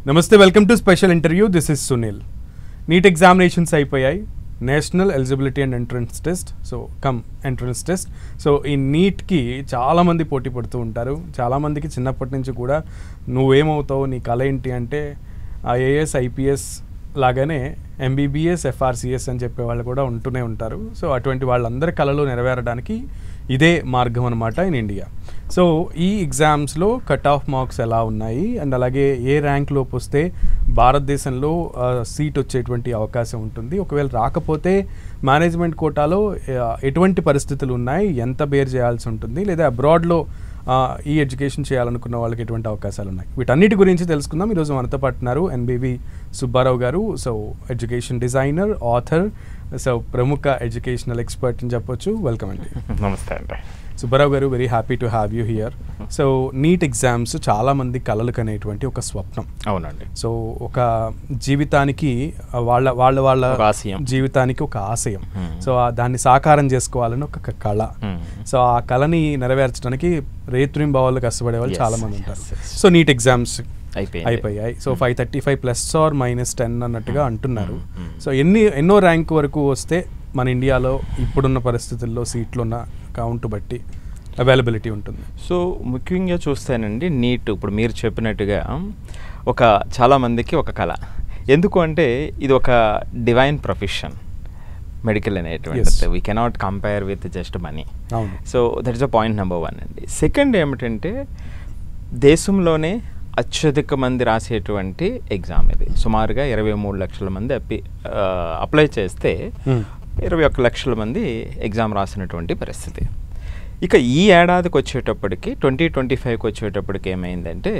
నమస్తే, welcome to special interview. This is Sunil. NEET examinations అయిపోయాయి. National eligibility and entrance test, entrance test. So ఈ నీట్కి చాలామంది పోటీ పడుతూ ఉంటారు. చాలామందికి చిన్నప్పటి నుంచి కూడా నువ్వేమవుతావు, నీ కళ ఏంటి అంటే ఐఏఎస్, ఐపీఎస్ లాగానే ఎంబీబీఎస్, ఎఫ్ఆర్సిఎస్ అని చెప్పే వాళ్ళు కూడా ఉంటూనే ఉంటారు. సో అటువంటి వాళ్ళందరి కళలు నెరవేరడానికి ఇదే మార్గం అనమాట ఇన్ ఇండియా. సో ఈ ఎగ్జామ్స్లో కట్ ఆఫ్ మార్క్స్ ఎలా ఉన్నాయి అండ్ అలాగే ఏ ర్యాంక్లోపు వస్తే భారతదేశంలో సీట్ వచ్చేటువంటి అవకాశం ఉంటుంది, ఒకవేళ రాకపోతే మేనేజ్మెంట్ కోటాలో ఎటువంటి పరిస్థితులు ఉన్నాయి, ఎంత బేర్ చేయాల్సి ఉంటుంది, లేదా అబ్రాడ్లో ఈ ఎడ్యుకేషన్ చేయాలనుకున్న వాళ్ళకి ఎటువంటి అవకాశాలు ఉన్నాయి, వీటన్నిటి గురించి తెలుసుకుందాం. ఈరోజు మనతో పాటున్నారు NBV Subbarao garu. So education designer, author, so ప్రముఖ ఎడ్యుకేషనల్ ఎక్స్పర్ట్ అని చెప్పొచ్చు. వెల్కమ్ అండి. నమస్తే అండి. Subbarao garu, very happy to have you here. So NEET exams చాలామంది కలలు కనేటువంటి ఒక స్వప్నం. అవునండి. సో ఒక జీవితానికి వాళ్ళ జీవితానికి ఒక ఆశయం. సో దాన్ని సాకారం చేసుకోవాలని ఒక కళ. సో ఆ కళని నెరవేర్చడానికి రేత్రింబావాళ్ళు కష్టపడే వాళ్ళు చాలామంది ఉంటారు. సో నీట్ ఎగ్జామ్స్ అయిపోయాయి. సో 535 +or-10 అన్నట్టుగా అంటున్నారు. సో ఎన్నో ర్యాంక్ వరకు వస్తే మన ఇండియాలో ఇప్పుడున్న పరిస్థితుల్లో సీట్లున్న కౌంట్ బట్టి అవైలబిలిటీ ఉంటుంది? సో ముఖ్యంగా చూస్తానండి, నీట్ ఇప్పుడు మీరు చెప్పినట్టుగా చాలామందికి ఒక కళ. ఎందుకు అంటే ఇది ఒక డివైన్ ప్రొఫెషన్, మెడికల్ అనేటువంటిది. We cannot compare with just money. So that is a point number 1 అండి. సెకండ్ ఏమిటంటే దేశంలోనే అత్యధిక మంది రాసేటువంటి ఎగ్జామ్ ఇది. సుమారుగా 23 లక్షల మంది అప్లై చేస్తే 21 లక్షల మంది ఎగ్జామ్ రాసినటువంటి పరిస్థితి. ఇక ఈ ఏడాదికి వచ్చేటప్పటికి 2025కి వచ్చేటప్పటికి ఏమైందంటే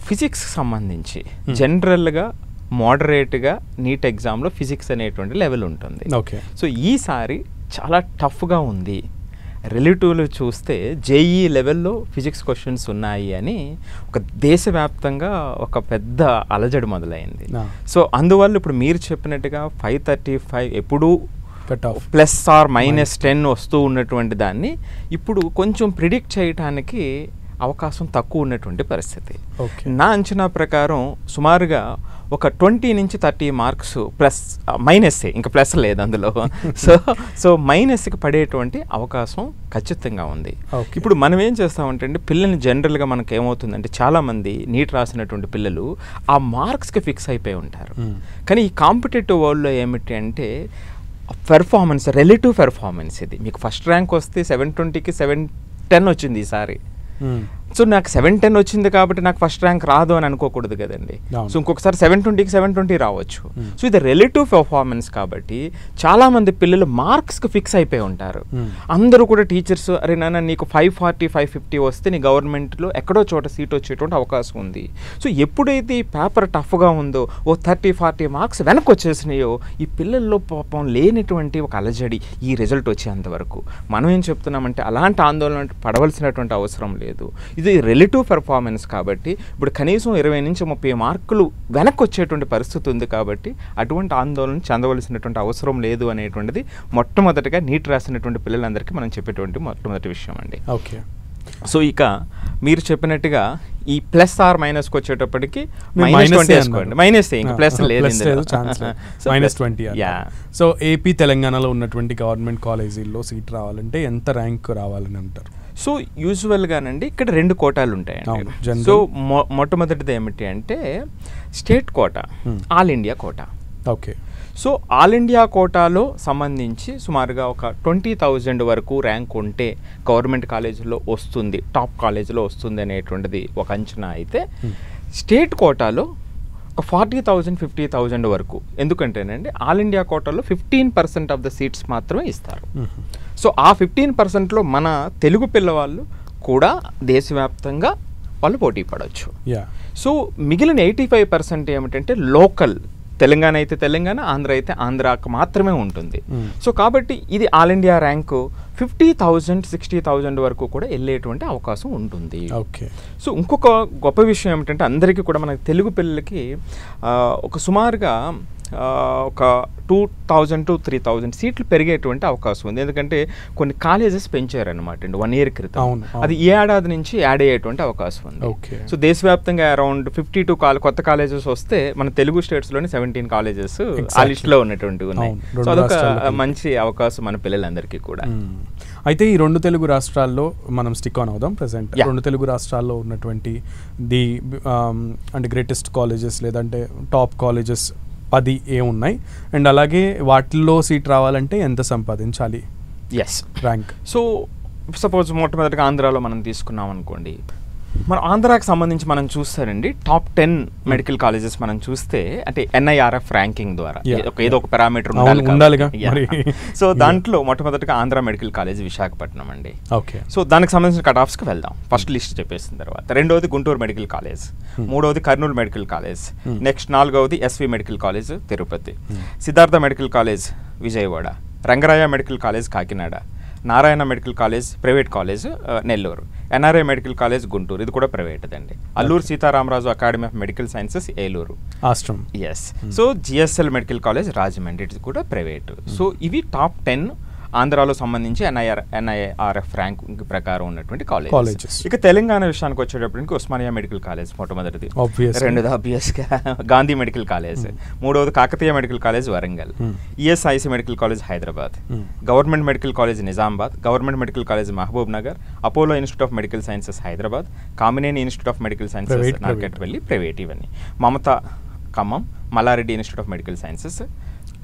ఫిజిక్స్కి సంబంధించి జనరల్గా మోడరేట్గా నీట్ ఎగ్జామ్లో ఫిజిక్స్ అనేటువంటి లెవెల్ ఉంటుంది. సో ఈసారి చాలా టఫ్గా ఉంది. రిలేటివ్లు చూస్తే జేఈ లెవెల్లో ఫిజిక్స్ క్వశ్చన్స్ ఉన్నాయి అని ఒక దేశవ్యాప్తంగా ఒక పెద్ద అలజడి మొదలైంది. సో అందువల్ల ఇప్పుడు మీరు చెప్పినట్టుగా 535 ఎప్పుడూ +or-10 వస్తూ ఉన్నటువంటి దాన్ని ఇప్పుడు కొంచెం ప్రిడిక్ట్ చేయడానికి అవకాశం తక్కువ ఉన్నటువంటి పరిస్థితి. నా అంచనా ప్రకారం సుమారుగా ఒక 20 నుంచి 30 మార్క్స్ మైనస్, ఇంకా ప్లస్ లేదు అందులో. సో మైనస్కి పడేటువంటి అవకాశం ఖచ్చితంగా ఉంది. ఇప్పుడు మనం ఏం చేస్తామంటే అండి, పిల్లల్ని జనరల్గా మనకు ఏమవుతుందంటే చాలామంది నీట్ రాసినటువంటి పిల్లలు ఆ మార్క్స్కి ఫిక్స్ అయిపోయి ఉంటారు. కానీ ఈ కాంపిటేటివ్ వరల్డ్లో ఏమిటి అంటే పెర్ఫార్మెన్స్, రిలేటివ్ పెర్ఫార్మెన్స్. ఇది మీకు ఫస్ట్ ర్యాంక్ వస్తే 720కి 710 వచ్చింది ఈసారి. సో నాకు 710 వచ్చింది కాబట్టి నాకు ఫస్ట్ ర్యాంక్ రాదు అని అనుకోకూడదు కదండి. సో ఇంకొకసారి 720కి 720 రావచ్చు. సో ఇది రిలేటివ్ పెర్ఫార్మెన్స్ కాబట్టి చాలామంది పిల్లలు మార్క్స్కి ఫిక్స్ అయిపోయి ఉంటారు. అందరూ కూడా టీచర్స్, అరే నాన్న నీకు 540, 550 వస్తే నీ గవర్నమెంట్లో ఎక్కడో చోట సీట్ వచ్చేటువంటి అవకాశం ఉంది. సో ఎప్పుడైతే ఈ పేపర్ టఫ్గా ఉందో, 30-40 మార్క్స్ వెనక్కి వచ్చేసినాయో, ఈ పిల్లల్లో పాపం లేనిటువంటి ఒక అలజడి ఈ రిజల్ట్ వచ్చేంతవరకు. మనం ఏం చెప్తున్నామంటే అలాంటి ఆందోళన పడవలసినటువంటి అవసరం లేదు. ఇది రిలేటివ్ పెర్ఫార్మెన్స్ కాబట్టి ఇప్పుడు కనీసం 20 నుంచి 30 మార్కులు వెనక్కి వచ్చేటువంటి పరిస్థితి ఉంది. కాబట్టి అటువంటి ఆందోళన చెందవలసినటువంటి అవసరం లేదు అనేటువంటిది మొట్టమొదటిగా నీట్ రాసినటువంటి పిల్లలందరికీ మనం చెప్పేటువంటి మొట్టమొదటి విషయం అండి. ఓకే. సో ఇక మీరు చెప్పినట్టుగా ఈ +or-కి వచ్చేటప్పటికి -20 వేసుకోండి. మైనస్ ఇంకా ప్లస్ లేదు, -20. సో ఏపీ, తెలంగాణలో ఉన్నటువంటి గవర్నమెంట్ కాలేజీల్లో సీట్ రావాలంటే ఎంత ర్యాంక్ రావాలని అంటారు? సో యూజువల్గానండి ఇక్కడ 2 కోటాలు ఉంటాయండి. సో మొట్టమొదటిది ఏమిటి అంటే state quota, all India quota. Okay. So all India కోటాలో సంబంధించి సుమారుగా ఒక 20,000 వరకు ర్యాంక్ ఉంటే గవర్నమెంట్ కాలేజీలో వస్తుంది, టాప్ కాలేజీలో వస్తుంది అనేటువంటిది ఒక అంచనా. అయితే స్టేట్ కోటాలో ఒక 40,000, 50,000 వరకు. ఎందుకంటేనండి ఆల్ ఇండియా కోటాలో 15% ఆఫ్ ద సీట్స్ మాత్రమే ఇస్తారు. సో ఆ 15%లో మన తెలుగు పిల్లవాళ్ళు కూడా దేశవ్యాప్తంగా వాళ్ళు పోటీ పడవచ్చు. సో మిగిలిన 85% ఏమిటంటే లోకల్, తెలంగాణ అయితే తెలంగాణ, ఆంధ్ర అయితే ఆంధ్రాకు మాత్రమే ఉంటుంది. సో కాబట్టి ఇది ఆల్ ఇండియా ర్యాంకు 50,000 60,000 వరకు కూడా వెళ్ళేటువంటి అవకాశం ఉంటుంది. ఓకే. సో ఇంకొక గొప్ప విషయం ఏమిటంటే అందరికీ కూడా మనకి తెలుగు పిల్లలకి ఒక సుమారుగా ఒక 2,000 to 3,000 సీట్లు పెరిగేటువంటి అవకాశం ఉంది. ఎందుకంటే కొన్ని కాలేజెస్ పెంచారనమాట అండి 1 year క్రితం. అది ఈ ఏడాది నుంచి యాడ్ అయ్యేటువంటి అవకాశం ఉంది. సో దేశవ్యాప్తంగా అరౌండ్ 52 కొత్త కాలేజెస్ వస్తే మన తెలుగు స్టేట్స్లోని 17 కాలేజెస్ ఆ లిస్ట్లో ఉన్నటువంటి ఉన్నాయి. సో అదొక మంచి అవకాశం మన పిల్లలందరికీ కూడా. అయితే ఈ 2 తెలుగు రాష్ట్రాల్లో మనం స్టిక్ ఆన్ అవుదాం. ప్రెసెంట్ 2 తెలుగు రాష్ట్రాల్లో ఉన్నటువంటి అంటే గ్రేటెస్ట్ కాలేజెస్ లేదంటే టాప్ కాలేజెస్ 10 ఏమున్నాయి, అండ్ అలాగే వాటిల్లో సీట్ రావాలంటే ఎంత సంపాదించాలి ర్యాంక్? సో సపోజ్ మొట్టమొదటిగా ఆంధ్రాలో మనం తీసుకున్నాం అనుకోండి, మన ఆంధ్రాకి సంబంధించి మనం చూస్తారండి టాప్ 10 మెడికల్ కాలేజెస్ మనం చూస్తే అంటే NIRF ర్యాంకింగ్ ద్వారా ఏదో ఒక పారామీటర్ ఉండాలిగా. సో దాంట్లో మొట్టమొదటిగా ఆంధ్ర మెడికల్ కాలేజ్ విశాఖపట్నం అండి. సో దానికి సంబంధించిన కట్ ఆఫ్స్కి వెళ్దాం. ఫస్ట్ లిస్ట్ చెప్పేసిన తర్వాత రెండవది గుంటూరు మెడికల్ కాలేజ్, మూడవది కర్నూలు మెడికల్ కాలేజ్, నెక్స్ట్ 4వది SV medical college Tirupati, Siddhartha medical college Vijayawada, Rangaraya medical college Kakinada, Narayana medical college private college Nellore, NRI medical college Guntur, ఇది కూడా ప్రైవేట్ అండి, Alluri Sitaramaraju academy of medical sciences Eluru, so GSL medical college Rajahmundry, ఇది కూడా ప్రైవేట్. సో ఇవి టాప్ 10 ఆంధ్రాలో సంబంధించి NIRF ర్యాంక్ ప్రకారం ఉన్నటువంటి కాలేజెస్. ఇక తెలంగాణ విషయానికి వచ్చేటప్పటికి ఉస్మానియా మెడికల్ కాలేజ్ మొట్టమొదటిది, రెండోది ఆబ్వియస్గా గాంధీ మెడికల్ కాలేజ్, మూడవది Kakatiya medical college Warangal, ESIC medical college Hyderabad, government medical college Nizamabad, government medical college Mahbubnagar, Apollo institute of medical sciences Hyderabad, Kamineni institute of medical sciences Narketpally private, ఇవన్నీ Mamata Khammam, Malla Reddy institute of medical sciences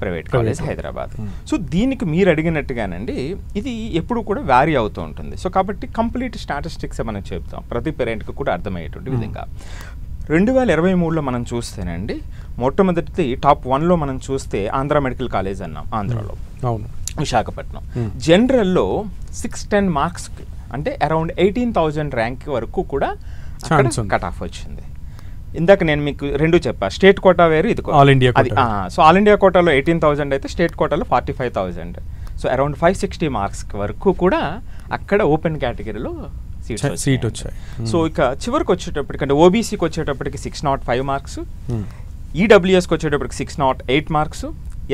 private college Hyderabad. So దీనికి మీరు అడిగినట్టుగానండి ఇది ఎప్పుడు కూడా vary అవుతూ ఉంటుంది. So కాబట్టి complete statistics మనం చెప్తాం ప్రతి పేరెంట్కి కూడా అర్థమయ్యేటువంటి విధంగా. 2023లో మనం చూస్తేనండి మొట్టమొదటి టాప్ 1లో మనం చూస్తే ఆంధ్ర మెడికల్ కాలేజ్ అన్నాం ఆంధ్రాలో, విశాఖపట్నం. జనరల్లో 610 మార్క్స్కి అంటే అరౌండ్ 18,000 ర్యాంక్ వరకు కూడా కట్ ఆఫ్ వచ్చింది. ఇందాక నేను మీకు రెండు చెప్పా, స్టేట్ కోటా వేరు, ఇది all India. So all India కోటాలో 18,000 అయితే స్టేట్ కోటాలో 45,000. సో అరౌండ్ 560 మార్క్స్ వరకు కూడా అక్కడ ఓపెన్ కేటగిరీలో సీట్ వచ్చాయి. సో ఇక చివరికి వచ్చేటప్పటికి అంటే ఓబీసీకి వచ్చేటప్పటికి 605 మార్క్స్, ఈడబ్ల్యూఎస్కి వచ్చేటప్పటికి 608 మార్క్స్,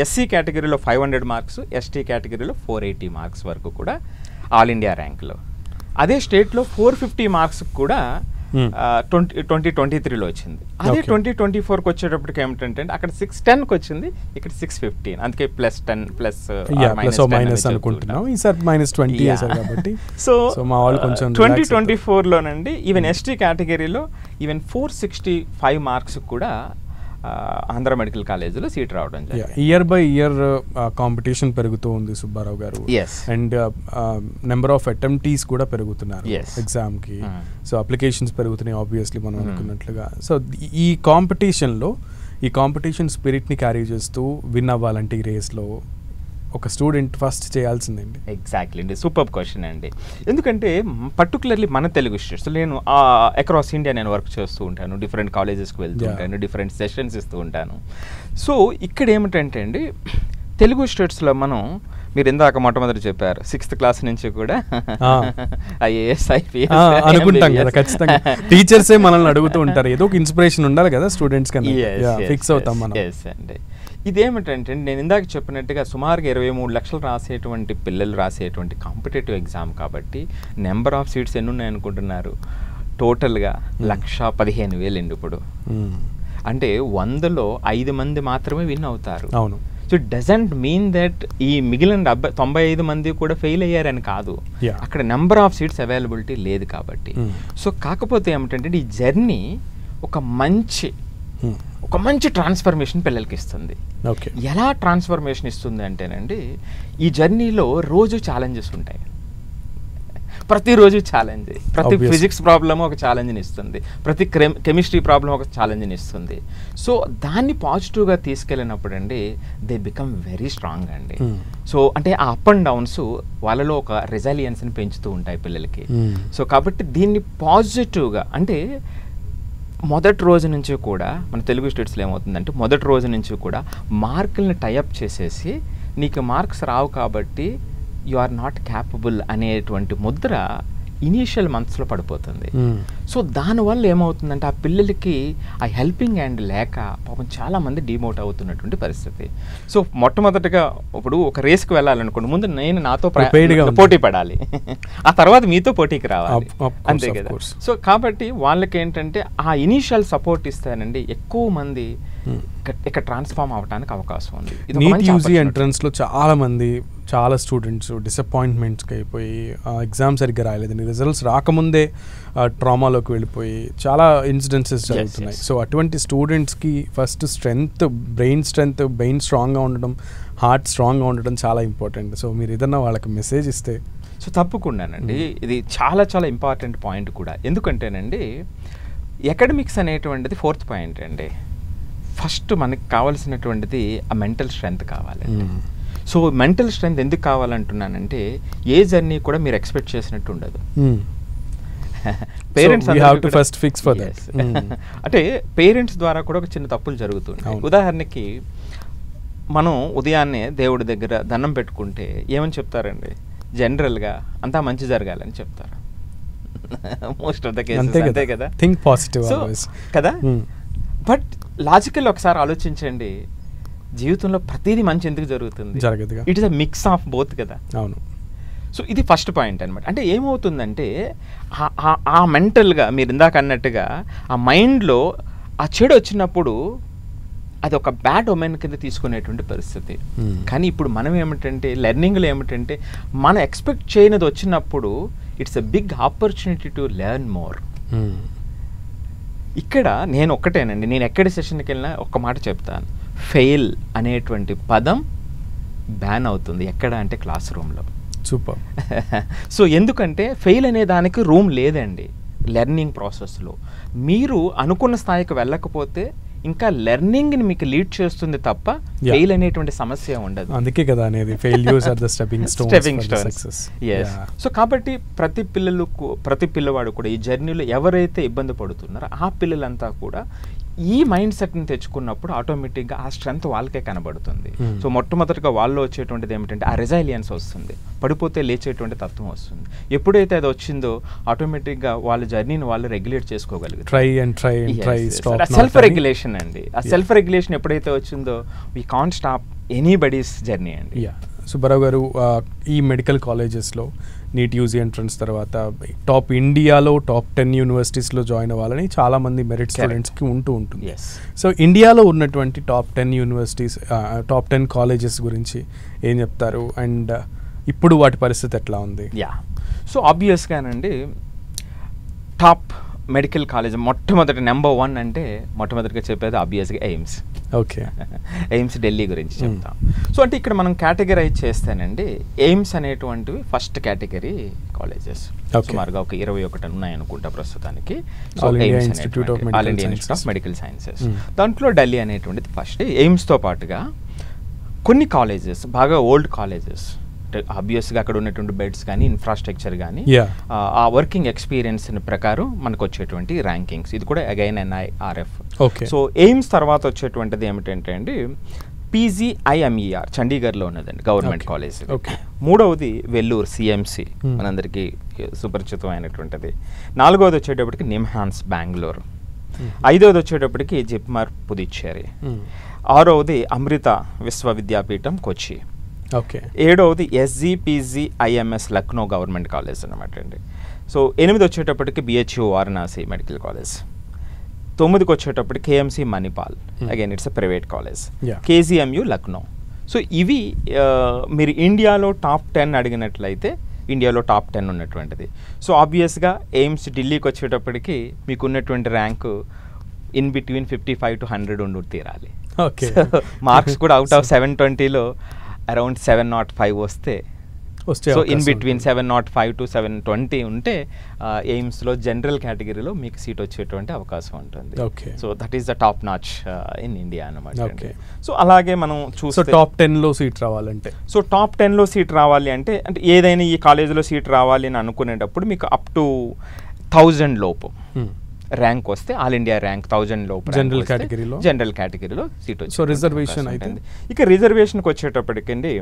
ఎస్సీ కేటగిరీలో 500 మార్క్స్, ఎస్టీ కేటగిరీలో 480 మార్క్స్ వరకు కూడా ఆల్ ఇండియా ర్యాంక్లో. అదే స్టేట్లో 450 మార్క్స్ కూడా 2023లో వచ్చింది. అదే 2024కి వచ్చేటప్పటికి ఏమిటంటే అక్కడ 610కి వచ్చింది, ఇక్కడ 615, అందుకే +10 + అనుకుంటున్నాం. ఈసారి -20 కాబట్టి. సో 2024లోనండి ఈవెన్ ఎస్టీ కేటగిరీలో ఈవెన్ 465 మార్క్స్ కూడా ఆంధ్ర మెడికల్ కాలేజీలో సీట్ రావడం జరిగింది. ఇయర్ బై ఇయర్ కాంపిటీషన్ పెరుగుతూ ఉంది సుబ్బారావు గారు, అండ్ నెంబర్ ఆఫ్ అటెంప్టీస్ కూడా పెరుగుతున్నారు ఎగ్జామ్కి. సో అప్లికేషన్స్ పెరుగుతున్నాయి ఆబ్వియస్లీ మనం అనుకున్నట్లుగా. సో ఈ కాంపిటీషన్ స్పిరిట్ని క్యారీ చేస్తూ విన్ అవ్వాలంటే ఈ రేస్లో ఒక స్టూడెంట్ ఫస్ట్ చేయాల్సిందండి? ఎగ్జాక్ట్లీ అండి, సూపర్ క్వశ్చన్ అండి. ఎందుకంటే పర్టికులర్లీ మన తెలుగు స్టేట్స్ నేను అక్రాస్ ఇండియా నేను వర్క్ చేస్తూ ఉంటాను, డిఫరెంట్ కాలేజెస్కి వెళ్తూ ఉంటాను, డిఫరెంట్ సెషన్స్ ఇస్తూ ఉంటాను. సో ఇక్కడ ఏమిటంటే అండి తెలుగు స్టేట్స్లో మనం మీరు ఇందాక మొట్టమొదటి చెప్పారు 6th క్లాస్ నుంచి కూడా IAS IPS అనుకుంటాం కదా ఖచ్చితంగా. టీచర్సే మనల్ని అడుగుతూ ఉంటారు, ఏదో ఒక ఇన్స్పిరేషన్ ఉండాలి కదా స్టూడెంట్స్ కన్నా, ఫిక్స్ అవుతాం మనం. అండి ఇదేమిటంటే నేను ఇందాక చెప్పినట్టుగా సుమారుగా 23 లక్షలు రాసేటువంటి పిల్లలు రాసేటువంటి కాంపిటేటివ్ ఎగ్జామ్ కాబట్టి నెంబర్ ఆఫ్ సీట్స్ ఎన్ని ఉన్నాయి అనుకుంటున్నారు? టోటల్గా 115,000 అండి. ఇప్పుడు అంటే 100లో 5 మంది మాత్రమే విన్ అవుతారు. అవును. So it doesn't mean that ఈ మిగిలిన 95 మంది కూడా ఫెయిల్ అయ్యారని కాదు, అక్కడ నెంబర్ ఆఫ్ సీట్స్ అవైలబిలిటీ లేదు కాబట్టి. సో కాకపోతే ఏమిటంటే ఈ జర్నీ ఒక మంచి ట్రాన్స్ఫర్మేషన్ పిల్లలకి ఇస్తుంది. ఎలా ట్రాన్స్ఫర్మేషన్ ఇస్తుంది అంటేనండి ఈ జర్నీలో రోజు ఛాలెంజెస్ ఉంటాయి, ప్రతిరోజు ఛాలెంజ్. ప్రతి ఫిజిక్స్ ప్రాబ్లమ్ ఒక ఛాలెంజ్ని ఇస్తుంది, ప్రతి కెమిస్ట్రీ ప్రాబ్లం ఒక ఛాలెంజ్ని ఇస్తుంది. సో దాన్ని పాజిటివ్గా తీసుకెళ్ళినప్పుడు అండి దే బికమ్ వెరీ స్ట్రాంగ్ అండి. సో అంటే ఆ అప్ అండ్ డౌన్స్ వాళ్ళలో ఒక రెసిలియన్స్ని పెంచుతూ ఉంటాయి పిల్లలకి. సో కాబట్టి దీన్ని పాజిటివ్గా అంటే మొదటి రోజు నుంచి కూడా మన తెలుగు స్టేట్స్లో ఏమవుతుందంటే మొదటి రోజు నుంచి కూడా మార్కుల్ని టైఅప్ చేసేసి నీకు మార్క్స్ రావు కాబట్టి యు ఆర్ నాట్ క్యాపబుల్ అనేటువంటి ముద్ర ఇనీషియల్ మంత్స్లో పడిపోతుంది. సో దానివల్ల ఏమవుతుందంటే ఆ పిల్లలకి ఆ హెల్పింగ్ హ్యాండ్ లేక పాపం చాలామంది డిమోట్ అవుతున్నటువంటి పరిస్థితి. సో మొట్టమొదటిగా ఇప్పుడు ఒక రేస్కి వెళ్ళాలనుకోండి, ముందు నేను నాతో పోటీ పడాలి, ఆ తర్వాత మీతో పోటీకి రావాలి, అంతే కదా. సో కాబట్టి వాళ్ళకి ఏంటంటే ఆ ఇనీషియల్ సపోర్ట్ ఇస్తానండి ఎక్కువ మంది ఇక్కడ ట్రాన్స్ఫార్మ్ అవడానికి అవకాశం ఉంది. నీట్ యూజీ ఎంట్రన్స్లో చాలా స్టూడెంట్స్ డిసప్పాయింట్మెంట్స్కి అయిపోయి ఎగ్జామ్ సరిగ్గా రాయలేదని, రిజల్ట్స్ రాకముందే ట్రామాలోకి వెళ్ళిపోయి చాలా ఇన్సిడెన్సెస్ జరుగుతున్నాయి. సో అటువంటి స్టూడెంట్స్కి ఫస్ట్ బ్రెయిన్ స్ట్రాంగ్గా ఉండడం, హార్ట్ స్ట్రాంగ్గా ఉండడం చాలా ఇంపార్టెంట్. సో మీరు ఏదన్నా వాళ్ళకి మెసేజ్ ఇస్తే. సో తప్పకుండానండి, ఇది చాలా చాలా ఇంపార్టెంట్ పాయింట్ కూడా. ఎందుకంటేనండి అకాడమిక్స్ అనేటువంటిది 4th పాయింట్ అండి. ఫస్ట్ మనకి కావాల్సినటువంటిది ఆ మెంటల్ స్ట్రెంగ్త్ కావాలండి. సో మెంటల్ స్ట్రెంగ్త్ ఎందుకు కావాలంటున్నానంటే ఏ జర్నీ కూడా మీరు ఎక్స్పెక్ట్ చేసినట్టు ఉండదు. పేరెంట్స్ అంటే పేరెంట్స్ ద్వారా కూడా ఒక చిన్న తప్పులు జరుగుతుంటాయి. ఉదాహరణకి మనం ఉదయాన్నే దేవుడి దగ్గర దండం పెట్టుకుంటే ఏమని చెప్తారండి, జనరల్గా అంతా మంచి జరగాలని చెప్తారు. మోస్ట్ ఆఫ్ ద కేసెస్ అంతే కదా, థింక్ పాజిటివ్ కదా. బట్ లాజికల్ ఒకసారి ఆలోచించండి, జీవితంలో ప్రతిదీ మంచి ఎందుకు జరుగుతుంది? It is a mix of both కదా. అవును. సో ఇది ఫస్ట్ పాయింట్ అనమాట. అంటే ఏమవుతుందంటే ఆ మెంటల్గా మీరు ఇందాక అన్నట్టుగా ఆ మైండ్లో ఆ చెడు వచ్చినప్పుడు అది ఒక బ్యాడ్ ఒమెన్ కింద తీసుకునేటువంటి పరిస్థితి. కానీ ఇప్పుడు మనం ఏమిటంటే లెర్నింగ్లో ఏమిటంటే మనం ఎక్స్పెక్ట్ చేయనిది వచ్చినప్పుడు it's a big opportunity to learn more. ఇక్కడ నేను ఒక్కటేనండి, నేను ఎక్కడి సెషన్కి వెళ్ళినా ఒక్క మాట చెప్తాను, ఫెయిల్ అనేటువంటి పదం బ్యాన్ అవుతుంది. ఎక్కడ అంటే క్లాస్ రూమ్లో. సూపర్. సో ఎందుకంటే ఫెయిల్ అనే దానికి రూమ్ లేదండి లెర్నింగ్ ప్రాసెస్లో. మీరు అనుకున్న స్థాయికి వెళ్ళకపోతే ఇంకా లెర్నింగ్ని మీకు లీడ్ చేస్తుంది తప్ప ఫెయిల్ అనేటువంటి సమస్య ఉండదు. అందుకే కదా అనేది failures are the stepping stones. So కాబట్టి ప్రతి పిల్లవాడు కూడా ఈ జర్నీలో ఎవరైతే ఇబ్బంది పడుతున్నారో ఆ పిల్లలంతా కూడా ఈ మైండ్ సెట్ని తెచ్చుకున్నప్పుడు ఆటోమేటిక్గా ఆ స్ట్రెంగ్త్ వాళ్ళకే కనబడుతుంది. సో మొట్టమొదటిగా వాళ్ళు వచ్చేటువంటిది ఏమిటంటే ఆ రెజైలియన్స్ వస్తుంది, పడిపోతే లేచేటువంటి తత్వం వస్తుంది. ఎప్పుడైతే అది వచ్చిందో ఆటోమేటిక్గా వాళ్ళ జర్నీని వాళ్ళు రెగ్యులేట్ చేసుకోగలుగుతారు. సెల్ఫ్ రెగ్యులేషన్ అండి. ఆ సెల్ఫ్ రెగ్యులేషన్ ఎప్పుడైతే వచ్చిందో we can't stop anybody's journey అండి. సుబ్బారావు గారు, ఈ మెడికల్ కాలేజెస్లో నీట్ యూజీ ఎంట్రన్స్ తర్వాత ఇండియాలో టాప్ 10 యూనివర్సిటీస్లో జాయిన్ అవ్వాలని చాలామంది మెరిట్ స్టూడెంట్స్కి ఉంటుంది. సో ఇండియాలో ఉన్నటువంటి టాప్ 10 యూనివర్సిటీస్, టాప్ 10 కాలేజెస్ గురించి ఏం చెప్తారు, అండ్ ఇప్పుడు వాటి పరిస్థితి ఎట్లా ఉంది? సో ఆబ్వియస్గానండి టాప్ మెడికల్ కాలేజ్ మొట్టమొదటి నెంబర్ 1 అంటే మొట్టమొదటిగా చెప్పేది ఆబ్వియస్గా ఎయిమ్స్. ఓకే. ఎయిమ్స్ ఢిల్లీ గురించి చెప్తాం. సో అంటే ఇక్కడ మనం కేటగరైజ్ చేస్తేనండి ఎయిమ్స్ అనేటువంటివి ఫస్ట్ కేటగిరీ కాలేజెస్. సుమారుగా ఒక 21 ఉన్నాయి అనుకుంటా ప్రస్తుతానికి. All India institute of medical sciences. దాంట్లో ఢిల్లీ అనేటువంటిది ఫస్ట్. ఎయిమ్స్తో పాటుగా కొన్ని కాలేజెస్ బాగా ఓల్డ్ కాలేజెస్, ఆబ్వియస్గా అక్కడ ఉన్నటువంటి బెడ్స్ కానీ ఇన్ఫ్రాస్ట్రక్చర్ కానీ ఆ వర్కింగ్ ఎక్స్పీరియన్స్ ప్రకారం మనకు వచ్చేటువంటి ర్యాంకింగ్స్. ఇది కూడా అగైన్ NIRF. సో ఎయిమ్స్ తర్వాత వచ్చేటువంటిది ఏమిటంటే అండి PGIMER చండీగఢ్లో ఉన్నదండి, గవర్నమెంట్ కాలేజ్. మూడవది వెల్లూరు CMC, మనందరికీ సుపరిచితమైనటువంటిది. నాలుగవది వచ్చేటప్పటికి నిమ్హాన్స్ బెంగళూరు. ఐదవది వచ్చేటప్పటికి జిప్మర్ పుదుచ్చేరి. ఆరవది అమృత విశ్వవిద్యాపీఠం కొచ్చి. ఏడవది SGPGIMS లక్నో గవర్నమెంట్ కాలేజ్ అనమాట అండి. సో 8 వచ్చేటప్పటికి BHU వారణాసి మెడికల్ కాలేజ్. 9కి వచ్చేటప్పటికి KMC Manipal, again it's a private college. KGMU Lucknow. So ఇవి మీరు ఇండియాలో టాప్ 10 అడిగినట్లయితే ఇండియాలో టాప్ 10 ఉన్నటువంటిది. సో ఆబ్వియస్గా ఎయిమ్స్ ఢిల్లీకి వచ్చేటప్పటికి మీకు ఉన్నటువంటి ర్యాంకు ఇన్ బిట్వీన్ 55 to 100 ఉండి తీరాలి. మార్క్స్ కూడా అవుట్ ఆఫ్ 720లో అరౌండ్ 705 వస్తే, సో ఇన్ బిట్వీన్ 705 to 720 ఉంటే ఎయిమ్స్లో జనరల్ కేటగిరీలో మీకు సీట్ వచ్చేటువంటి అవకాశం ఉంటుంది. So that is the top notch in India అన్నమాట. సో అలాగే మనం చూస్తే టాప్ 10లో సీట్ రావాలంటే, సో టాప్ 10లో సీట్ రావాలి అంటే ఏదైనా ఈ కాలేజీలో సీట్ రావాలి అని అనుకునేటప్పుడు మీకు అప్ టు 1000 లోపు ర్యాంక్ వస్తే ఆల్ ఇండియా ర్యాంక్ 1000 లోపు జనరల్ కేటగిరీలో సీట్ వచ్చింది. సో రిజర్వేషన్ అయితే ఇక రిజర్వేషన్కి వచ్చేటప్పటికండి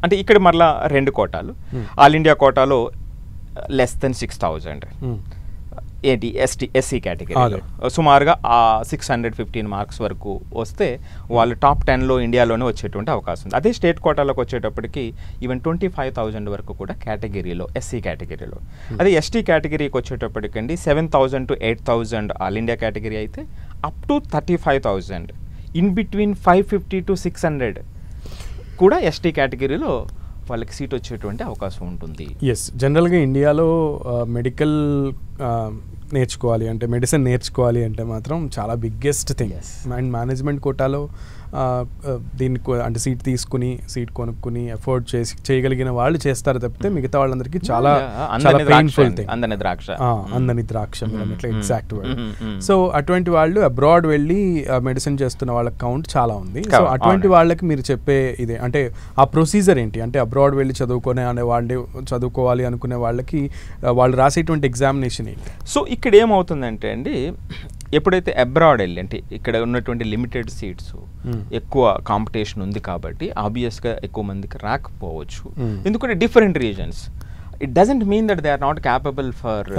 అంటే ఇక్కడ మరలా 2 కోటాలు. ఆల్ ఇండియా కోటాలో లెస్ దెన్ 6000 ఏంటి ఎస్సీ కేటగిరీలో సుమారుగా 615 మార్క్స్ వరకు వస్తే వాళ్ళు టాప్ 10లో ఇండియాలోనే వచ్చేటువంటి అవకాశం ఉంది. అదే స్టేట్ కోటాలోకి వచ్చేటప్పటికి ఈవెన్ 25,000 వరకు కూడా కేటగిరీలో ఎస్సీ కేటగిరీలో. అదే ఎస్టీ కేటగిరీకి వచ్చేటప్పటికండి 7,000 to 8,000 ఆల్ ఇండియా కేటగిరీ అయితే up to 35,000 in between 550 to 600 కూడా ఎస్టీ కేటగిరీలో వాళ్ళకి సీట్ వచ్చేటువంటి అవకాశం ఉంటుంది. ఎస్, జనరల్గా ఇండియాలో మెడికల్ నేర్చుకోవాలి అంటే మెడిసిన్ నేర్చుకోవాలి అంటే మాత్రం చాలా బిగ్గెస్ట్ థింగ్. అండ్ మేనేజ్మెంట్ కోటాలో దీనికి అంటే సీట్ కొనుక్కుని ఎఫోర్డ్ చేయగలిగిన వాళ్ళు చేస్తారు తప్పితే మిగతా వాళ్ళందరికీ చాలా పెయిన్ఫుల్ థింగ్. అందని ద్రాక్ష ఎగ్జాక్ట్ వర్డ్. సో అటువంటి వాళ్ళు అబ్రాడ్ వెళ్ళి మెడిసిన్ చేస్తున్న వాళ్ళ కౌంట్ చాలా ఉంది. సో అటువంటి వాళ్ళకి మీరు చెప్పే ఇదే అంటే ఆ ప్రొసీజర్ ఏంటి అంటే అబ్రాడ్ వెళ్ళి చదువుకోవాలి అనుకునే వాళ్ళకి వాళ్ళు రాసేటువంటి ఎగ్జామినేషన్ ఏంటి? సో ఇక్కడ ఏమవుతుందంటే అండి, ఎప్పుడైతే అబ్రాడ్ వెళ్ళి అంటే ఇక్కడ ఉన్నటువంటి లిమిటెడ్ సీట్స్ ఎక్కువ కాంపిటీషన్ ఉంది కాబట్టి ఆబ్వియస్గా ఎక్కువ మందికి రాకపోవచ్చు. ఎందుకంటే different reasons. It doesn't mean that they are not capable for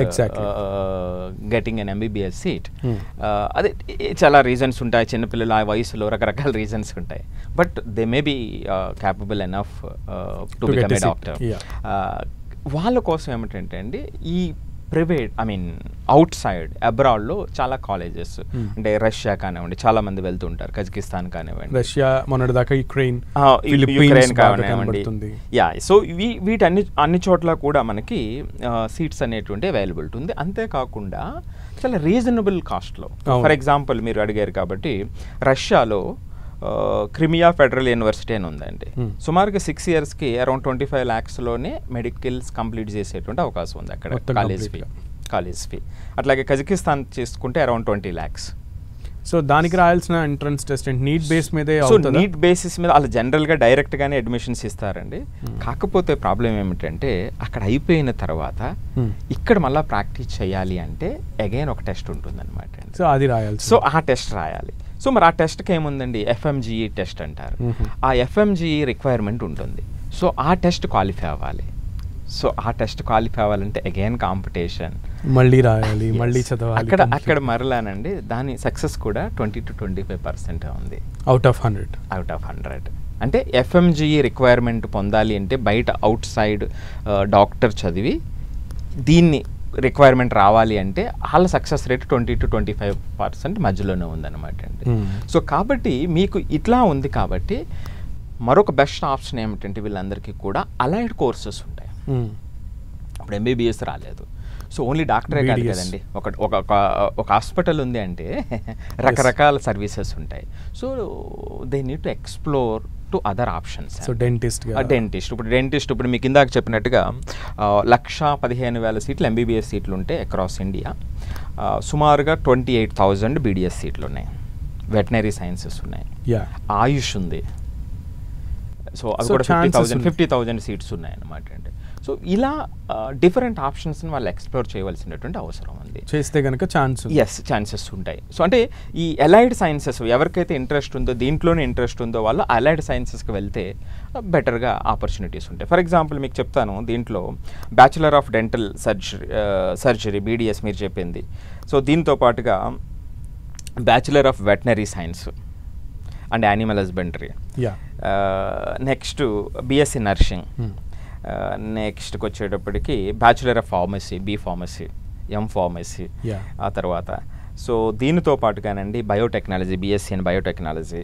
getting an MBBS seat. అదే చాలా రీజన్స్ ఉంటాయి, చిన్నపిల్లలు ఆ వయసులో రకరకాల రీజన్స్ ఉంటాయి. But they may be capable enough to become a doctor. వాళ్ళ కోసం ఏమిటంటే అండి, ఈ ప్రైవేట్ అవుట్ సైడ్ అబ్రాడ్లో చాలా కాలేజెస్ అంటే రష్యా కానివ్వండి, చాలా మంది వెళ్తుంటారు, కజకిస్తాన్ కానివ్వండి, రష్యా మొన్నటిదాకా యుక్రెయిన్ కానివ్వండి. యా, సో అన్ని చోట్ల కూడా మనకి సీట్స్ అనేటువంటి అవైలబిలిటీ ఉంది. అంతేకాకుండా చాలా రీజనబుల్ కాస్ట్లో. ఫర్ ఎగ్జాంపుల్ మీరు అడిగారు కాబట్టి రష్యాలో క్రిమియా ఫెడరల్ యూనివర్సిటీ అని ఉందండి. సుమారుగా 6 yearsకి అరౌండ్ 25 lakhsలోనే మెడికల్స్ కంప్లీట్ చేసేటువంటి అవకాశం ఉంది అక్కడ కాలేజ్ ఫీ. అట్లాగే కజకిస్తాన్ చేసుకుంటే అరౌండ్ 20 lakhs. సో దానికి రాయాల్సిన ఎంట్రన్స్ టెస్ట్ నీట్ బేస్ మీదే? సో నీట్ బేసిస్ మీద వాళ్ళు జనరల్గా డైరెక్ట్గానే అడ్మిషన్స్ ఇస్తారండి. కాకపోతే ప్రాబ్లం ఏమిటంటే అక్కడ అయిపోయిన తర్వాత ఇక్కడ మళ్ళీ ప్రాక్టీస్ చేయాలి అంటే అగైన్ ఒక టెస్ట్ ఉంటుంది అనమాట. సో అది రాయాలి. సో ఆ టెస్ట్ రాయాలి. సో మరి ఆ టెస్ట్కి ఏముందండి, FMGE టెస్ట్ అంటారు. ఆ FMGE రిక్వైర్మెంట్ ఉంటుంది. సో ఆ టెస్ట్ క్వాలిఫై అవ్వాలి. సో ఆ టెస్ట్ క్వాలిఫై అవ్వాలంటే అగైన్ కాంపిటీషన్, మళ్ళీ రాయాలి, మళ్ళీ చదవాలి. అక్కడ మరలానండి దాని సక్సెస్ కూడా 20 to 25% ఉంది అవుట్ ఆఫ్ 100. అంటే FMGE రిక్వైర్మెంట్ పొందాలి అంటే బయట అవుట్ సైడ్ డాక్టర్ చదివి దీన్ని రిక్వైర్మెంట్ రావాలి అంటే వాళ్ళ సక్సెస్ రేట్ 20 to 25% మధ్యలోనే ఉందన్నమాట అండి. సో కాబట్టి మీకు ఇట్లా ఉంది కాబట్టి మరొక బెస్ట్ ఆప్షన్ ఏమిటంటే వీళ్ళందరికీ కూడా అలైడ్ కోర్సెస్ ఉంటాయి. ఇప్పుడు MBBS రాలేదు, సో ఓన్లీ డాక్టరే కాదు కదండి, ఒక హాస్పిటల్ ఉంది అంటే రకరకాల సర్వీసెస్ ఉంటాయి. So they need to explore to other options. So dentist ఇప్పుడు మీకు ఇందాక చెప్పినట్టుగా 1,15,000 సీట్లు MBBS సీట్లు ఉంటే అక్రాస్ ఇండియా సుమారుగా 28,000 BDS సీట్లు ఉన్నాయి. వెటనరీ సైన్సెస్ ఉన్నాయి, ఆయుష్ ఉంది. సో అది కూడా 50,000 సీట్స్ ఉన్నాయి అన్నమాట అండి. సో ఇలా డిఫరెంట్ ఆప్షన్స్ని వాళ్ళు ఎక్స్ప్లోర్ చేయవలసినటువంటి అవసరం ఉంది. చేస్తే కనుక ఛాన్సెస్ ఉంటాయి. సో అంటే ఈ అలైడ్ సైన్సెస్ ఎవరికైతే ఇంట్రెస్ట్ ఉందో, దీంట్లోనే ఇంట్రెస్ట్ ఉందో వాళ్ళు అలైడ్ సైన్సెస్కి వెళ్తే బెటర్గా ఆపర్చునిటీస్ ఉంటాయి. ఫర్ ఎగ్జాంపుల్ మీకు చెప్తాను, దీంట్లో bachelor of dental surgery BDS మీరు చెప్పింది. సో దీంతో పాటుగా bachelor of veterinary science and animal husbandry, next BSc nursing, నెక్స్ట్కి వచ్చేటప్పటికి bachelor of pharmacy, B Pharmacy, M Pharmacy. ఆ తర్వాత సో దీనితో పాటుగానండి biotechnology, BSc in biotechnology,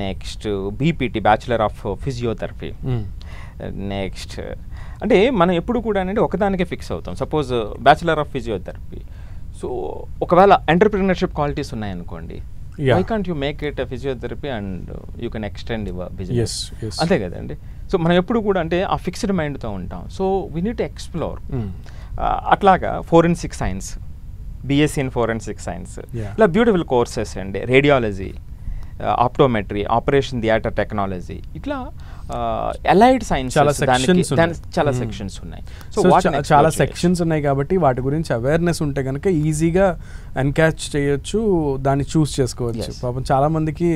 next BPT bachelor of physiotherapy. Next అంటే మనం ఎప్పుడు కూడా అండి ఒకదానికే ఫిక్స్ అవుతాం. Suppose bachelor of physiotherapy, so ఒకవేళ ఎంటర్ప్రినర్షిప్ క్వాలిటీస్ ఉన్నాయనుకోండి, why can't you make it a physiotherapy and you can extend your business? Yes. అంతే కదండి. సో మనం ఎప్పుడు కూడా అంటే ఆ ఫిక్స్డ్ మైండ్తో ఉంటాం. So we need to explore. అట్లాగా forensic science, BSc in forensic science, ఇలా బ్యూటిఫుల్ కోర్సెస్ అండి. Radiology, optometry, operation theatre technology, ఇట్లా అలైడ్ సైన్స్ చాలా సెక్షన్స్ ఉన్నాయి. సో చాలా సెక్షన్స్ ఉన్నాయి కాబట్టి వాటి గురించి అవేర్నెస్ ఉంటే కనుక ఈజీగా ఎన్కాచ్ చేయొచ్చు, దాన్ని చూస్ చేసుకోవచ్చు. పాపం చాలా మందికి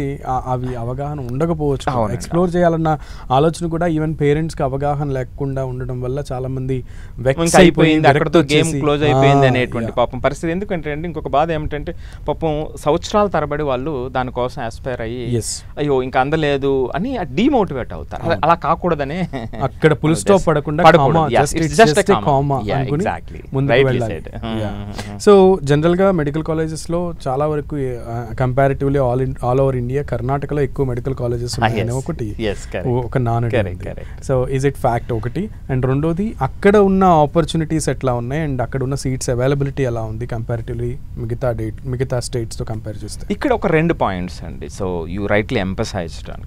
అవి అవగాహన ఉండకపోవచ్చు, ఎక్స్ప్లోర్ చేయాలన్న ఆలోచన కూడా ఈవెన్ పేరెంట్స్ కి అవగాహన లేకుండా ఉండడం వల్ల చాలా మంది అయిపోయింది, అక్కడతో గేమ్ క్లోజ్ అయిపోయింది అనేటువంటి పాపం పరిస్థితి. ఎందుకంటే అండి ఇంకొక బాధ ఏమిటంటే పాపం సంవత్సరాల తరబడి వాళ్ళు దానికోసం ఆస్పైర్ అయ్యి అయ్యో ఇంకా అందలేదు అని డిమోటివేట్ అవుతారు. అలా కాకూడదనే అక్కడ ఫుల్ స్టాప్ పడకుండా సో జనరల్ గా మెడికల్ కాలేజెస్ లో చాలా వరకు కంపారిటివ్లీ ఆల్ ఓవర్ ఇండియా కర్ణాటకలో ఎక్కువ మెడికల్ కాలేజెస్ ఉన్నాయని ఒకటి ఒక non. So is it fact ఒకటి, అండ్ రెండోది అక్కడ ఉన్న ఆపర్చునిటీస్ ఎట్లా ఉన్నాయి అండ్ అక్కడ ఉన్న సీట్స్ అవైలబిలిటీ ఎలా ఉంది కంపారిటివ్లీ మిగతా స్టేట్స్ తో కంపేర్ చేస్తే? ఇక్కడ ఒక 2 పాయింట్స్ అండి. సో యూ రైట్లీ ఎంపసైజ్డ్ ఆన్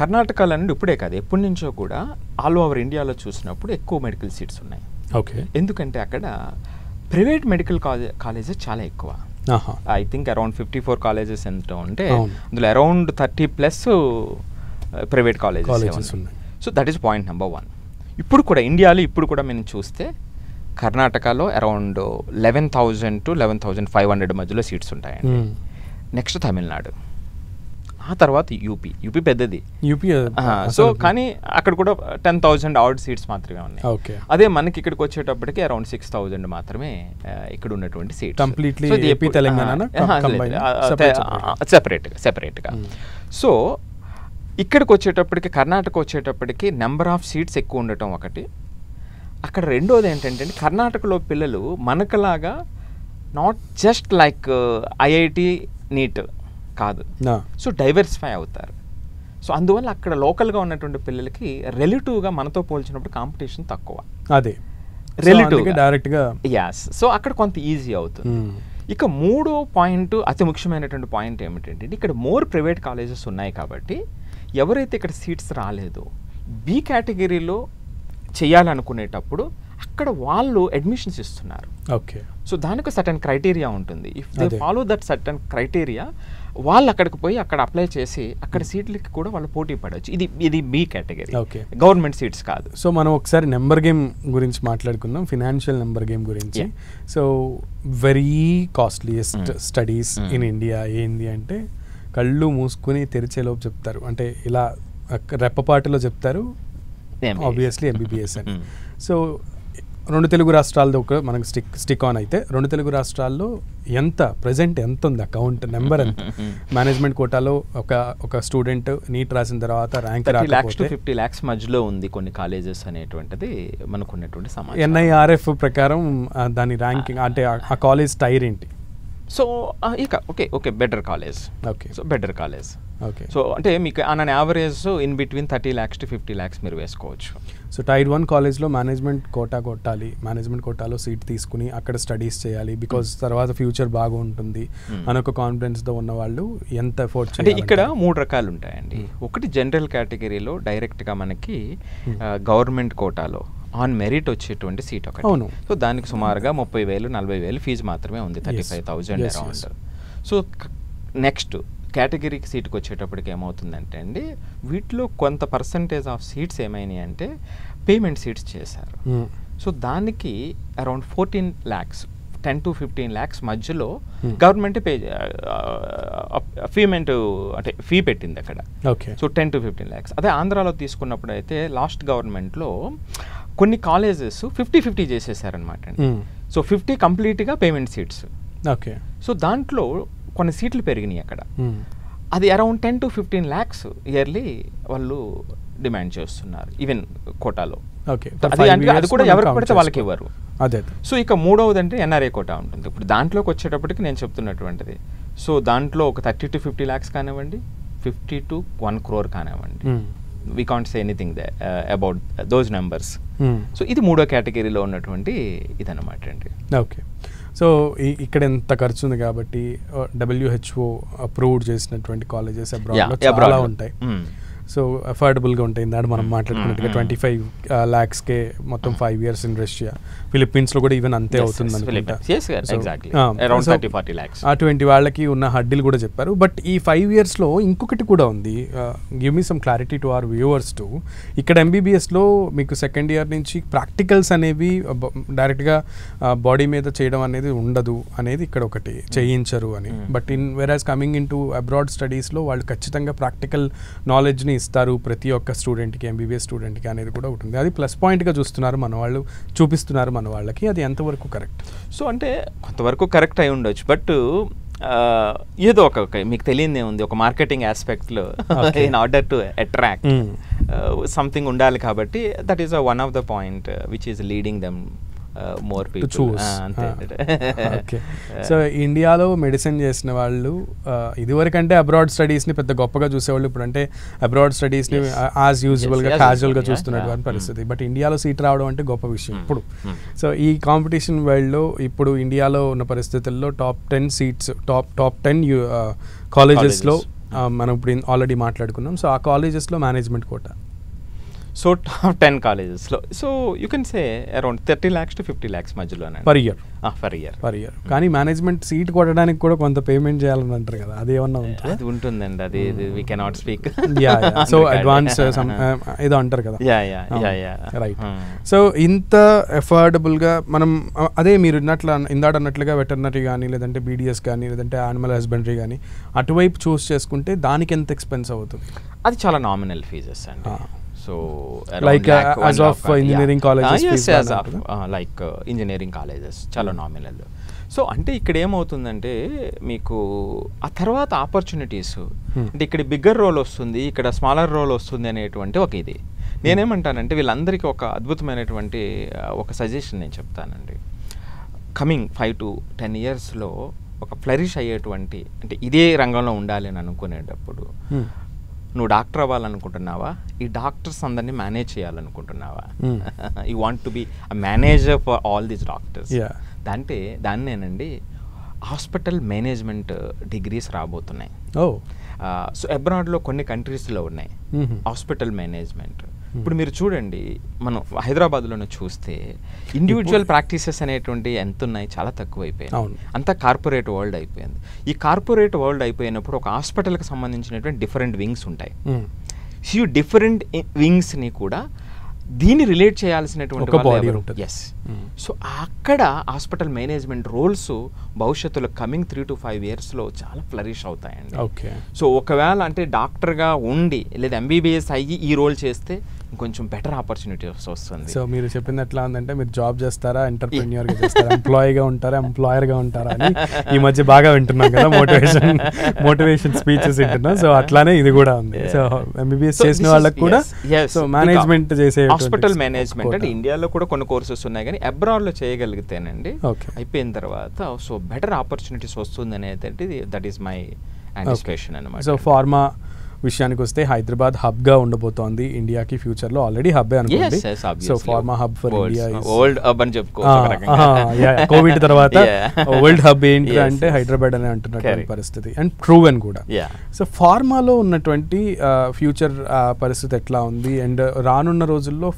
కర్ణాటకలో నుండి ఇప్పుడే కాదు ఎప్పటి నుంచో కూడా ఆల్ ఓవర్ ఇండియాలో చూసినప్పుడు ఎక్కువ మెడికల్ సీట్స్ ఉన్నాయి. ఓకే, ఎందుకంటే అక్కడ ప్రైవేట్ మెడికల్ కాలేజెస్ చాలా ఎక్కువ. ఐ థింక్ అరౌండ్ 54 కాలేజెస్ ఎంత ఉంటే అందులో అరౌండ్ 30+ ప్రైవేట్ కాలేజెస్ ఉన్నాయి. So that is point number 1. ఇప్పుడు కూడా ఇండియాలో ఇప్పుడు కూడా మేము చూస్తే కర్ణాటకలో అరౌండ్ 11,000 to 11,500 మధ్యలో సీట్స్ ఉంటాయండి. నెక్స్ట్ తమిళనాడు, ఆ తర్వాత యూపీ పెద్దది. సో కానీ అక్కడ కూడా 10,000 ఆర్డ్ సీట్స్ మాత్రమే ఉన్నాయి. అదే మనకి ఇక్కడికి వచ్చేటప్పటికి అరౌండ్ 6,000 మాత్రమే ఇక్కడ ఉన్నటువంటి సీట్స్, సెపరేట్గా. సో ఇక్కడికి వచ్చేటప్పటికి కర్ణాటక వచ్చేటప్పటికి నెంబర్ ఆఫ్ సీట్స్ ఎక్కువ ఉండటం ఒకటి. అక్కడ రెండోది ఏంటంటే కర్ణాటకలో పిల్లలు మనకులాగా not just like IIT NEET కాదు, సో డైవర్సిఫై అవుతారు. సో అందువల్ల అక్కడ లోకల్గా ఉన్నటువంటి పిల్లలకి రిలేటివ్గా మనతో పోల్చినప్పుడు కాంపిటీషన్ తక్కువ. అదే రిలేటివ్గా డైరెక్ట్గా సో అక్కడ కొంత ఈజీ అవుతుంది. ఇక 3వ పాయింట్ అతి ముఖ్యమైనటువంటి పాయింట్ ఏమిటంటే ఇక్కడ మోర్ ప్రైవేట్ కాలేజెస్ ఉన్నాయి కాబట్టి ఎవరైతే ఇక్కడ సీట్స్ రాలేదో బి కేటగిరీలో చేయాలనుకునేటప్పుడు అక్కడ వాళ్ళు అడ్మిషన్స్ ఇస్తున్నారు. ఓకే, సో దానికి సర్టన్ క్రైటీరియా ఉంటుంది. If they follow that certain criteria వాళ్ళు అక్కడికి పోయి అక్కడ అప్లై చేసి అక్కడ సీట్లకి కూడా వాళ్ళు పోటీ పడవచ్చు. ఇది బి కేటగిరీ, గవర్నమెంట్ సీట్స్ కాదు. సో మనం ఒకసారి నెంబర్ గేమ్ గురించి మాట్లాడుకుందాం, ఫినాన్షియల్ నెంబర్ గేమ్ గురించి. So very costliest studies in India ఏంది అంటే కళ్ళు మూసుకుని తెరిచేలోపు చెప్తారు, అంటే ఇలా రెప్పపాటులో చెప్తారు ఆబ్వియస్లీ ఎంబీబీఎస్ అని. సో 2 తెలుగు రాష్ట్రాలతో ఒక మనకు స్టిక్ ఆన్ అయితే 2 తెలుగు రాష్ట్రాల్లో ప్రెజెంట్ ఎంత ఉంది అకౌంట్ నెంబర్ ఎంత? మేనేజ్మెంట్ కోటాలో ఒక స్టూడెంట్ నీట్ రాసిన తర్వాత ర్యాంక్ 30 lakhs to 50 lakhs మధ్యలో ఉంది కొన్ని కాలేజెస్ అనేటువంటిది మనకు ఉన్నటువంటి సమాచారం. ఎన్ఐఆర్ఎఫ్ ప్రకారం దాని ర్యాంకింగ్ అంటే ఆ కాలేజ్ టైర్ ఏంటి? సో ఇక okay better college. Okay, so better college. Okay, so అంటే మీకు on an average in between 30 lakhs to 50 lakhs మీరు వేసుకోవచ్చు. సో టైర్ 1 కాలేజ్లో మేనేజ్మెంట్ కోటా కొట్టాలి, మేనేజ్మెంట్ కోటాలో సీట్ తీసుకుని అక్కడ స్టడీస్ చేయాలి బికాజ్ తర్వాత ఫ్యూచర్ బాగుంటుంది అని ఒక కాన్ఫిడెన్స్తో ఉన్న వాళ్ళు ఎంత ఎఫోర్ట్ చేయాలి? అంటే ఇక్కడ 3 రకాలు ఉంటాయండి. ఒకటి జనరల్ కేటగిరీలో డైరెక్ట్గా మనకి గవర్నమెంట్ కోటాలో ఆన్ మెరిట్ వచ్చేటువంటి సీట్ ఒకటి. సో దానికి సుమారుగా 30,000 40,000 ఫీజు మాత్రమే ఉంది, 35,000 అరౌండ్. సో నెక్స్ట్ కేటగిరీకి సీట్కి వచ్చేటప్పటికి ఏమవుతుందంటే అండి వీటిలో కొంత పర్సంటేజ్ ఆఫ్ సీట్స్ ఏమైనాయి అంటే పేమెంట్ సీట్స్ చేశారు. సో దానికి అరౌండ్ 14 lakhs 10 to 15 lakhs మధ్యలో గవర్నమెంట్ అంటే ఫీ పెట్టింది అక్కడ. So 10 to 15 lakhs. అదే ఆంధ్రాలో తీసుకున్నప్పుడు అయితే లాస్ట్ గవర్నమెంట్లో కొన్ని కాలేజెస్ 50-50 చేసేసారనమాట అండి. సో 50 కంప్లీట్గా పేమెంట్ సీట్స్. ఓకే, సో దాంట్లో కొన్ని సీట్లు పెరిగినాయి అక్కడ. అది అరౌండ్ 10 to 15 lakhs ఇయర్లీ వాళ్ళు డిమాండ్ చేస్తున్నారు ఈవెన్ కోటాలో. అది కూడా ఎవరికి పడితే వాళ్ళకి ఇవ్వరు. సో ఇక 3వది అంటే ఎన్ఆర్ఐ కోటా ఉంటుంది. ఇప్పుడు దాంట్లోకి వచ్చేటప్పటికి నేను చెప్తున్నటువంటిది సో దాంట్లో ఒక 30 to 50 lakhs కానివ్వండి, 50 to 1 crore కానివ్వండి, we can't say anything there about those numbers. So ఇది 3వ కేటగిరీలో ఉన్నటువంటి ఇదన్నమాట అండి. ఓకే, సో ఇక్కడ ఎంత ఖర్చు ఉంది కాబట్టి WHO అప్రూవ్డ్ చేసినటువంటి కాలేజెస్ అబ్రాడ్లో చాలా ఉంటాయి. సో అఫోర్డబుల్గా ఉంటాయి. దాన్ని మనం మాట్లాడుకున్నట్టుగా 25 lakhsకే మొత్తం 5 years ఇన్ రష్యా. ఫిలిప్పీన్స్లో కూడా ఈవెన్ అంతే అవుతుంది అనుకుంటా. అటువంటి వాళ్ళకి ఉన్న హడ్డీలు కూడా చెప్పారు. బట్ ఈ 5 yearsలో ఇంకొకటి కూడా ఉంది. Give me some clarity to our viewers to. ఇక్కడ MBBSలో మీకు సెకండ్ ఇయర్ నుంచి ప్రాక్టికల్స్ అనేవి డైరెక్ట్గా బాడీ మీద చేయడం అనేది ఉండదు అనేది ఇక్కడ ఒకటి, చేయించరు అని. బట్ వెరాజ్ కమింగ్ ఇన్ టు అబ్రాడ్ స్టడీస్లో వాళ్ళు ఖచ్చితంగా ప్రాక్టికల్ నాలెడ్జ్ని ఇస్తారు ప్రతి ఒక్క స్టూడెంట్కి, MBBS స్టూడెంట్కి అనేది కూడా ఉంటుంది. అది ప్లస్ పాయింట్గా చూస్తున్నారు మన వాళ్ళు, చూపిస్తున్నారు మన వాళ్ళకి. అది ఎంతవరకు కరెక్ట్? సో అంటే కొంతవరకు కరెక్ట్ అయి ఉండొచ్చు. బట్ ఏదో ఒక మీకు తెలియదే ఉంది, ఒక మార్కెటింగ్ ఆస్పెక్ట్లో in order to attract something ఉండాలి కాబట్టి that is one of the point which is leading them more people. Okay. So ఇండియాలో మెడిసిన్ చేసిన వాళ్ళు ఇదివరకంటే అబ్రాడ్ స్టడీస్ని పెద్ద గొప్పగా చూసేవాళ్ళు, ఇప్పుడు అంటే అబ్రాడ్ స్టడీస్ని యాజ్ యూజువల్గా క్యాజువల్గా చూస్తున్నటువంటి పరిస్థితి. బట్ ఇండియాలో సీట్ రావడం అంటే గొప్ప విషయం ఇప్పుడు. సో ఈ కాంపిటీషన్ వరల్డ్లో ఇప్పుడు ఇండియాలో ఉన్న పరిస్థితుల్లో టాప్ 10 సీట్స్, టాప్ 10 కాలేజెస్లో మనం ఇప్పుడు ఆల్రెడీ మాట్లాడుకున్నాం. సో ఆ కాలేజెస్లో మేనేజ్మెంట్ కోటా. సో టాప్ 10 కాలేజెస్లో so you can say around 30 lakhs to 50 lakhs మధ్యలోనే పర్ ఇయర్. Per year. కానీ మేనేజ్మెంట్ సీట్ కొట్టడానికి కూడా కొంత పేమెంట్ చేయాలని అంటారు కదా, అది ఏమన్నా ఉంటుంది? అది ఉంటుందండి, అది we cannot speak. So advance ఏదో అంటారు కదా. రైట్. సో ఇంత అఫోర్డబుల్గా మనం అదే మీరు ఇందాడన్నట్లుగా వెటర్నరీ కానీ, లేదంటే BDS కానీ, లేదంటే యానిమల్ హస్బెండరీ కానీ అటువైపు చూస్ చేసుకుంటే దానికి ఎంత ఎక్స్పెన్స్ అవుతుంది? అది చాలా నామినల్ ఫీజెస్ అండి. So like as of engineering colleges, like engineering colleges చాలా నామినల్. సో అంటే ఇక్కడ ఏమవుతుందంటే మీకు ఆ తర్వాత ఆపర్చునిటీస్ అంటే ఇక్కడ బిగ్గర్ రోల్ వస్తుంది, ఇక్కడ స్మాలర్ రోల్ వస్తుంది అనేటువంటి ఒక ఇది. నేనేమంటానంటే వీళ్ళందరికీ ఒక అద్భుతమైనటువంటి ఒక సజెషన్ నేను చెప్తానండి. కమింగ్ 5 to 10 yearsలో ఒక ఫ్లరిష్ అయ్యేటువంటి, అంటే ఇదే రంగంలో ఉండాలి అని అనుకునేటప్పుడు నువ్వు డాక్టర్ అవ్వాలనుకుంటున్నావా, ఈ డాక్టర్స్ అందరినీ మేనేజ్ చేయాలనుకుంటున్నావా, you want to be a manager for all these doctors, దాన్నేనండి హాస్పిటల్ మేనేజ్మెంట్ డిగ్రీస్ రాబోతున్నాయి. సో అబ్రాడ్లో కొన్ని కంట్రీస్లో ఉన్నాయి హాస్పిటల్ మేనేజ్మెంట్. ఇప్పుడు మీరు చూడండి, మనం హైదరాబాద్లోనే చూస్తే ఇండివిజువల్ ప్రాక్టీసెస్ అనేటువంటి ఎంత ఉన్నాయి, చాలా తక్కువ అయిపోయాయి. అంతా కార్పొరేట్ వరల్డ్ అయిపోయింది. ఈ కార్పొరేట్ వరల్డ్ అయిపోయినప్పుడు ఒక హాస్పిటల్కి సంబంధించినటువంటి డిఫరెంట్ వింగ్స్ ఉంటాయి. ఈ డిఫరెంట్ వింగ్స్ని కూడా దీన్ని రిలేట్ చేయాల్సినటువంటి ఎస్. సో అక్కడ హాస్పిటల్ మేనేజ్మెంట్ రోల్స్ భవిష్యత్తులో కమింగ్ 3 to 5 yearsలో చాలా ఫ్లరిష్ అవుతాయండి. సో ఒకవేళ అంటే డాక్టర్గా ఉండి లేదా MBBS అయ్యి ఈ రోల్ చేస్తే కొంచెం బెటర్ ఆపర్చునిటీస్ వస్తుంది. సో మీరు చెప్పింది ఎట్లా ఉందంటే, మీరు జాబ్ చేస్తారా, ఎంటర్ప్రెన్యూర్గా చేస్తారా, ఎంప్లాయీగా ఉంటారా, ఎంప్లాయర్గా ఉంటారా అని ఈ మధ్య బాగా వింటున్నాం కదా, మోటివేషన్ స్పీచెస్ వింటున్నాం. సో అట్లానే ఇది కూడా ఉంది. సో MBBS చేసిన వాళ్ళకి కూడా సో మేనేజ్మెంట్ చేసే హాస్పిటల్ మేనేజ్మెంట్ అంటే ఇండియాలో కూడా కొన్ని కోర్సెస్ ఉన్నాయి, కానీ అబ్రాడ్లో చేయగలిగితేనండి అయిపోయిన తర్వాత సో బెటర్ ఆపర్చునిటీస్ వస్తుంది అనేది దట్ ఈస్ మై అంటిసిపేషన్ అన్నమాట. సో ఫార్మా విషయానికి వస్తే హైదరాబాద్ హబ్ గా ఉండబోతోంది ఇండియాకి ఫ్యూచర్ లో. ఆల్రెడీ హబ్ అనుకోండి. So pharma hub for India, world hub అని చెప్పుకోవచ్చు. కోవిడ్ తర్వాత వరల్డ్ హబ్ ఏంటి అంటే హైదరాబాద్ అని అంటున్నటువంటి పరిస్థితి, అండ్ ప్రూవెన్ కూడా. సో ఫార్మాలో ఉన్నటువంటి ఫ్యూచర్ పరిస్థితి ఎట్లా ఉంది, అండ్ రానున్న రోజుల్లో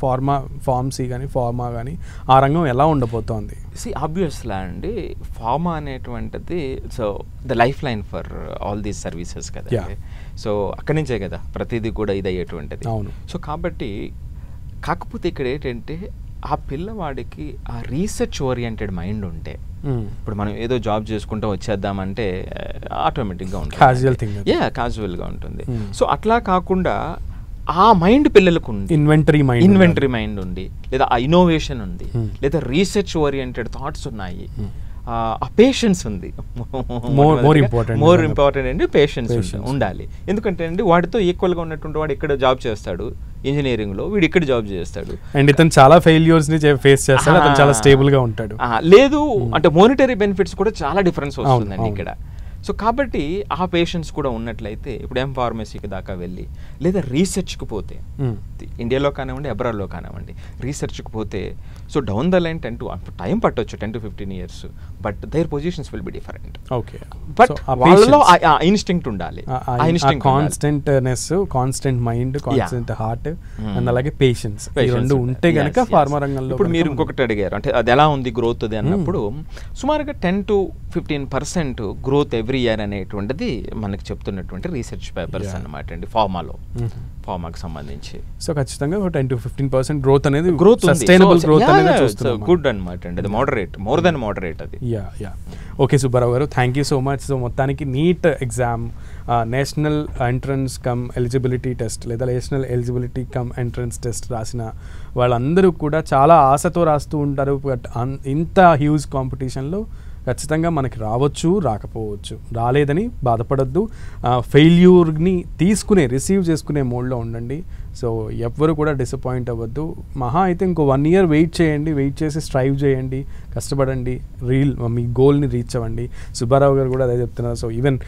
ఫార్మసీ కానీ ఫార్మా కానీ ఆ రంగం ఎలా ఉండబోతోంది? ఆబ్వియస్లీ అండి, ఫార్మా అనేటువంటిది so the life line for all these services కదా. సో అక్కడి నుంచే కదా ప్రతిదీ కూడా ఇది అయ్యేటువంటిది. సో కాబట్టి కాకపోతే ఇక్కడ ఏంటంటే ఆ పిల్లవాడికి ఆ రీసెర్చ్ ఓరియంటెడ్ మైండ్ ఉంటే, ఇప్పుడు మనం ఏదో జాబ్ చేసుకుంటూ వచ్చేద్దామంటే ఆటోమేటిక్గా ఉంటుంది, క్యాజువల్గా ఉంటుంది. సో అట్లా కాకుండా ఆ మైండ్ పిల్లలకు ఉంది, ఇన్వెంటరీ మైండ్ ఉంది, లేదా ఆ ఇన్నోవేషన్ ఉంది, లేదా రీసెర్చ్ ఓరియంటెడ్ థాట్స్ ఉన్నాయి, ఆ పేషెన్స్ ఉంది. మోర్ ఇంపార్టెంట్ అండి పేషెన్స్ ఉండాలి. ఎందుకంటే అండి వాడితో ఈక్వల్గా ఉన్నటువంటి వాడు ఇక్కడ జాబ్ చేస్తాడు ఇంజనీరింగ్లో, వీడు ఇక్కడ జాబ్ చేస్తాడు, అండ్ ఇతను చాలా ఫెయిల్యూర్స్ ని ఫేస్ చేస్తాడు, అతను చాలా స్టేబుల్ గా ఉంటాడు. లేదు అంటే మోనిటరీ బెనిఫిట్స్ కూడా చాలా డిఫరెన్స్ వస్తుందండి ఇక్కడ. సో కాబట్టి ఆ పేషెంట్స్ కూడా ఉన్నట్లయితే ఇప్పుడు ఫార్మసీకి దాకా వెళ్ళి లేదా రీసెర్చ్కి పోతే ఇండియాలో కానివ్వండి అబ్రాడ్లో కానివ్వండి రీసెర్చ్కి పోతే so down the line time పట్టొచ్చు 10 to 15 years, but their positions will be different. Okay, but వాళ్ళలో ఇన్స్టింక్ట్ ఉండాలి, constantness, constant mind, constant heart and అలాగే పేషెన్స్ ఈ రెండు ఉంటే గనక ఫార్మా రంగంలో. ఇప్పుడు మీరు ఇంకొకటి అడిగారు అంటే అది ఎలా ఉంది గ్రోత్ అది అన్నప్పుడు సుమారుగా 10 to 15% గ్రోత్ ఎవ్రీ ఇయర్ అనేటువంటిది మనకి చెప్తున్నటువంటి రీసెర్చ్ పేపర్స్ అన్నమాట అండి ఫార్మాకి సంబంధించి. సో ఖచ్చితంగా 10 to 15% గ్రోత్ అనేది గ్రోత్ సస్టైనబుల్ గ్రోత్ అనేది చూస్తున్నాం. గుడ్ అన్నమాట అండి, అది మోడరేట్, మోర్ దెన్ మోడరేట్ అది. యా ఓకే సుబ్బారావు గారు, thank you so much. So మొత్తానికి NEET exam, national entrance cum eligibility test లేదా national eligibility cum entrance test రాసిన వాళ్ళందరూ కూడా చాలా ఆశతో రాస్తూ ఉంటారు. బట్ ఇంత హ్యూజ్ కాంపిటీషన్లో ఖచ్చితంగా మనకి రావచ్చు, రాకపోవచ్చు. రాలేదని బాధపడద్దు, ఫెయిల్యూర్ని రిసీవ్ చేసుకునే మోడ్లో ఉండండి. సో ఎవ్వరు కూడా డిసప్పాయింట్ అవ్వద్దు. మహా అయితే ఇంకో 1 year వెయిట్ చేయండి, వెయిట్ చేసి స్ట్రైవ్ చేయండి, కష్టపడండి, మీ గోల్ని రీచ్ అవ్వండి. సుబ్బారావు గారు కూడా అదే చెప్తున్నారు. సో ఈవెన్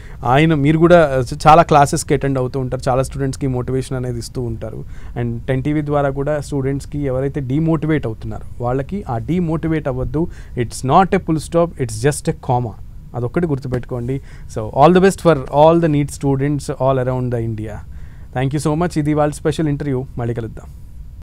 మీరు కూడా చాలా క్లాసెస్కి అటెండ్ అవుతూ ఉంటారు, చాలా స్టూడెంట్స్కి మోటివేషన్ అనేది ఇస్తూ ఉంటారు. అండ్ 10TV ద్వారా కూడా స్టూడెంట్స్కి ఎవరైతే డీమోటివేట్ అవుతున్నారో వాళ్ళకి ఆ డీమోటివేట్ అవ్వద్దు. It's not a full stop, it's just a comma. అదొక్కటి గుర్తుపెట్టుకోండి. So all the best for all the NEET students all around the India. Thank you so much. ఇది వాళ్ళ స్పెషల్ ఇంటర్వ్యూ. మళ్ళీ కలుద్దాం.